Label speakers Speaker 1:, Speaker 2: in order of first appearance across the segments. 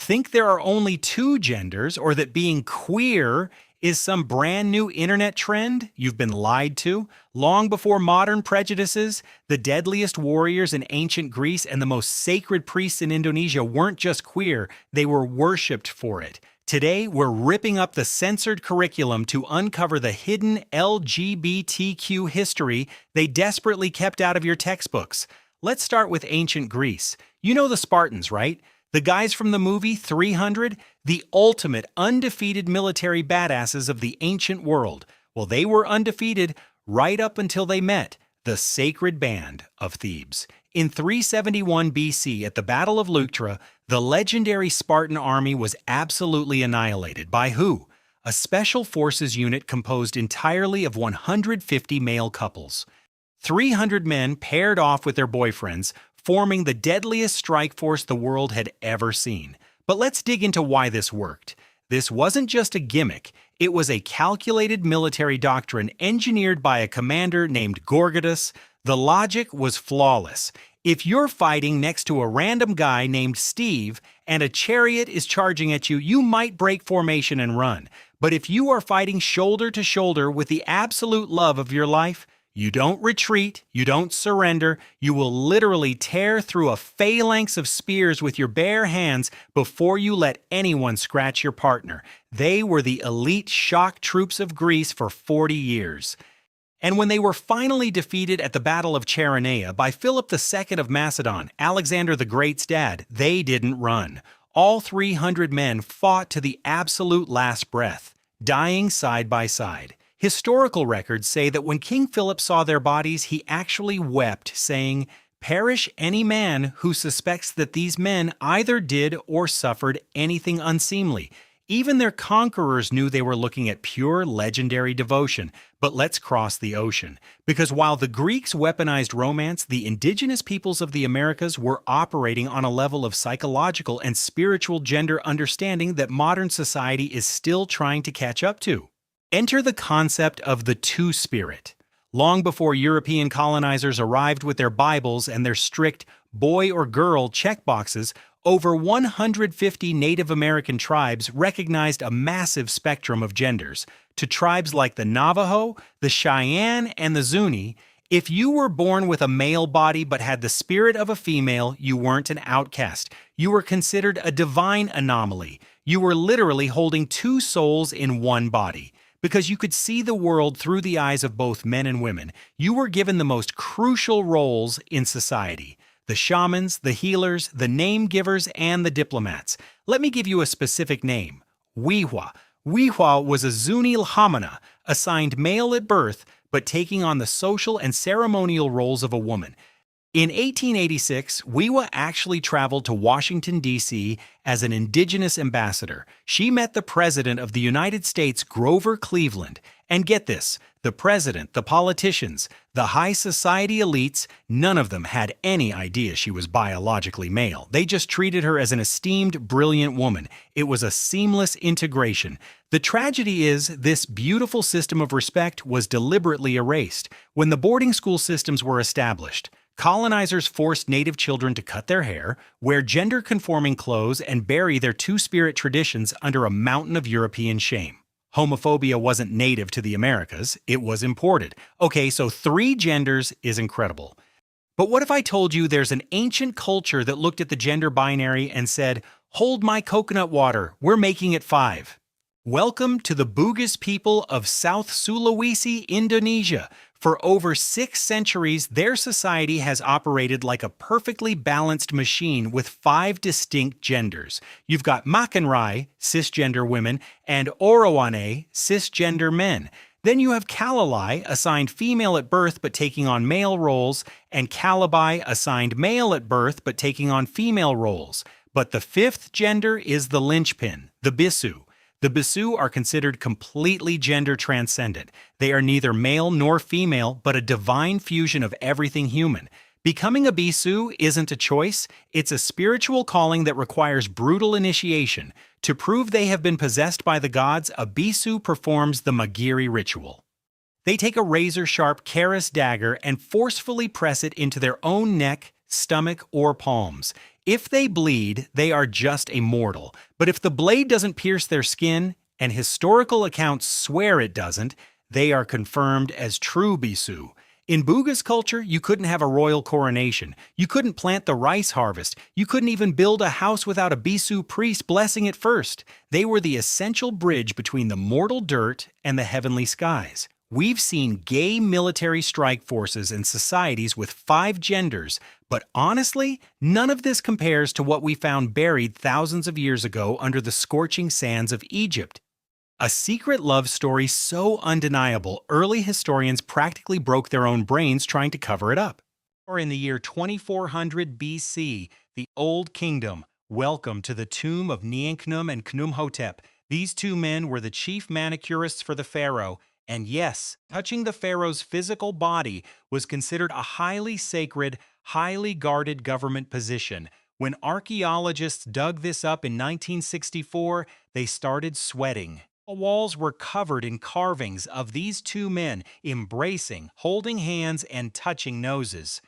Speaker 1: Think there are only two genders or that being queer is some brand new internet trend? You've been lied to. Long before modern prejudices, the deadliest warriors in ancient Greece and the most sacred priests in Indonesia weren't just queer, they were worshipped for it. Today, we're ripping up the censored curriculum to uncover the hidden LGBTQ history they desperately kept out of your textbooks. Let's start with ancient Greece. You know the Spartans, right? The guys from the movie 300, the ultimate undefeated military badasses of the ancient world. Well, they were undefeated right up until they met the Sacred Band of Thebes. In 371 BC, at the Battle of Leuctra, the legendary Spartan army was absolutely annihilated. By who? A special forces unit composed entirely of 150 male couples. 300 men paired off with their boyfriends, forming the deadliest strike force the world had ever seen. But let's dig into why this worked. This wasn't just a gimmick, it was a calculated military doctrine engineered by a commander named Gorgidas. The logic was flawless. If you're fighting next to a random guy named Steve and a chariot is charging at you, you might break formation and run. But if you are fighting shoulder to shoulder with the absolute love of your life, you don't retreat, you don't surrender, you will literally tear through a phalanx of spears with your bare hands before you let anyone scratch your partner. They were the elite shock troops of Greece for 40 years. And when they were finally defeated at the Battle of Chaeronea by Philip II of Macedon, Alexander the Great's dad, they didn't run. All 300 men fought to the absolute last breath, dying side by side. Historical records say that when King Philip saw their bodies, he actually wept, saying, "Perish any man who suspects that these men either did or suffered anything unseemly." Even their conquerors knew they were looking at pure legendary devotion. But let's cross the ocean. Because while the Greeks weaponized romance, the indigenous peoples of the Americas were operating on a level of psychological and spiritual gender understanding that modern society is still trying to catch up to. Enter the concept of the two-spirit. Long before European colonizers arrived with their Bibles and their strict boy or girl checkboxes, over 150 Native American tribes recognized a massive spectrum of genders. To tribes like the Navajo, the Cheyenne, and the Zuni, if you were born with a male body but had the spirit of a female, you weren't an outcast. You were considered a divine anomaly. You were literally holding two souls in one body. Because you could see the world through the eyes of both men and women, you were given the most crucial roles in society. The shamans, the healers, the name givers, and the diplomats. Let me give you a specific name. Wihwa. Wihwa was a Zuni Lahamana, assigned male at birth, but taking on the social and ceremonial roles of a woman. In 1886, Wihwa actually traveled to Washington, D.C. as an indigenous ambassador. She met the President of the United States, Grover Cleveland. And get this, the President, the politicians, the high society elites, none of them had any idea she was biologically male. They just treated her as an esteemed, brilliant woman. It was a seamless integration. The tragedy is, this beautiful system of respect was deliberately erased when the boarding school systems were established. Colonizers forced native children to cut their hair, wear gender-conforming clothes, and bury their two-spirit traditions under a mountain of European shame. Homophobia wasn't native to the Americas, it was imported. Okay, so 3 genders is incredible. But what if I told you there's an ancient culture that looked at the gender binary and said, "Hold my coconut water, we're making it 5." Welcome to the Bugis people of South Sulawesi, Indonesia. For over 6 centuries, their society has operated like a perfectly balanced machine with 5 distinct genders. You've got Makanrai, cisgender women, and Orowane, cisgender men. Then you have Kalalai, assigned female at birth but taking on male roles, and Kalabai, assigned male at birth but taking on female roles. But the 5th gender is the linchpin, the Bisu. The Bisu are considered completely gender transcendent. They are neither male nor female, but a divine fusion of everything human. Becoming a Bisu isn't a choice, it's a spiritual calling that requires brutal initiation. To prove they have been possessed by the gods, a Bisu performs the Magiri ritual. They take a razor-sharp Karas dagger and forcefully press it into their own neck, stomach, or palms. If they bleed, they are just a mortal. But if the blade doesn't pierce their skin, and historical accounts swear it doesn't, they are confirmed as true Bisu. In Bugis culture, you couldn't have a royal coronation. You couldn't plant the rice harvest. You couldn't even build a house without a Bisu priest blessing it first. They were the essential bridge between the mortal dirt and the heavenly skies. We've seen gay military strike forces and societies with 5 genders, but honestly, none of this compares to what we found buried thousands of years ago under the scorching sands of Egypt. A secret love story so undeniable, early historians practically broke their own brains trying to cover it up. Or in the year 2400 BC, the Old Kingdom welcomed to the tomb of Niankhnum and Khnumhotep. These two men were the chief manicurists for the pharaoh, and yes, touching the pharaoh's physical body was considered a highly sacred, highly guarded government position. When archaeologists dug this up in 1964, they started sweating. The walls were covered in carvings of these two men embracing, holding hands, and touching noses.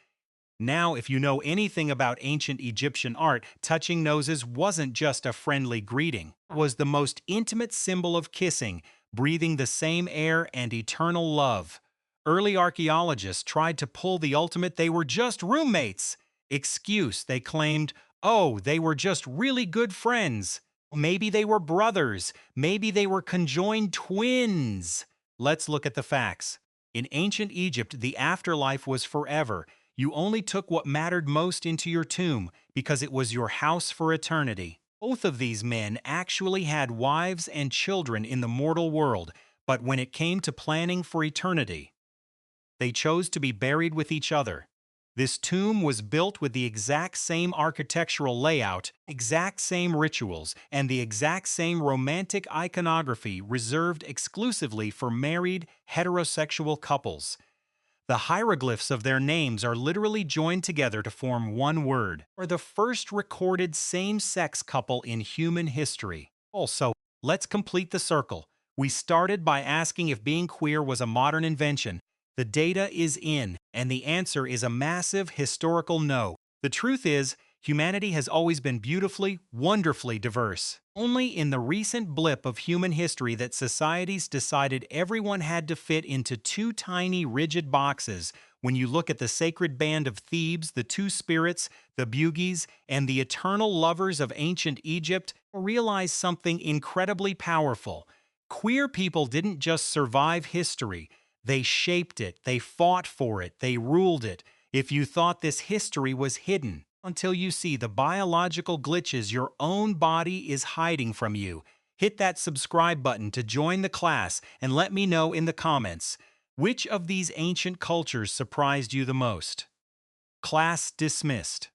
Speaker 1: Now, if you know anything about ancient Egyptian art, touching noses wasn't just a friendly greeting. It was the most intimate symbol of kissing, breathing the same air and eternal love. Early archaeologists tried to pull the ultimate "they were just roommates" excuse. They claimed, oh, they were just really good friends. Maybe they were brothers. Maybe they were conjoined twins. Let's look at the facts. In ancient Egypt, the afterlife was forever. You only took what mattered most into your tomb because it was your house for eternity. Both of these men actually had wives and children in the mortal world, but when it came to planning for eternity, they chose to be buried with each other. This tomb was built with the exact same architectural layout, exact same rituals, and the exact same romantic iconography reserved exclusively for married, heterosexual couples. The hieroglyphs of their names are literally joined together to form one word, or the first recorded same-sex couple in human history. Also, let's complete the circle. We started by asking if being queer was a modern invention. The data is in, and the answer is a massive historical no. The truth is, humanity has always been beautifully, wonderfully diverse. Only in the recent blip of human history that societies decided everyone had to fit into 2 tiny, rigid boxes. When you look at the Sacred Band of Thebes, the 2 spirits, the Bugis, and the eternal lovers of ancient Egypt, realize something incredibly powerful. Queer people didn't just survive history. They shaped it, they fought for it, they ruled it. If you thought this history was hidden, until you see the biological glitches your own body is hiding from you, hit that subscribe button to join the class and let me know in the comments, which of these ancient cultures surprised you the most? Class dismissed.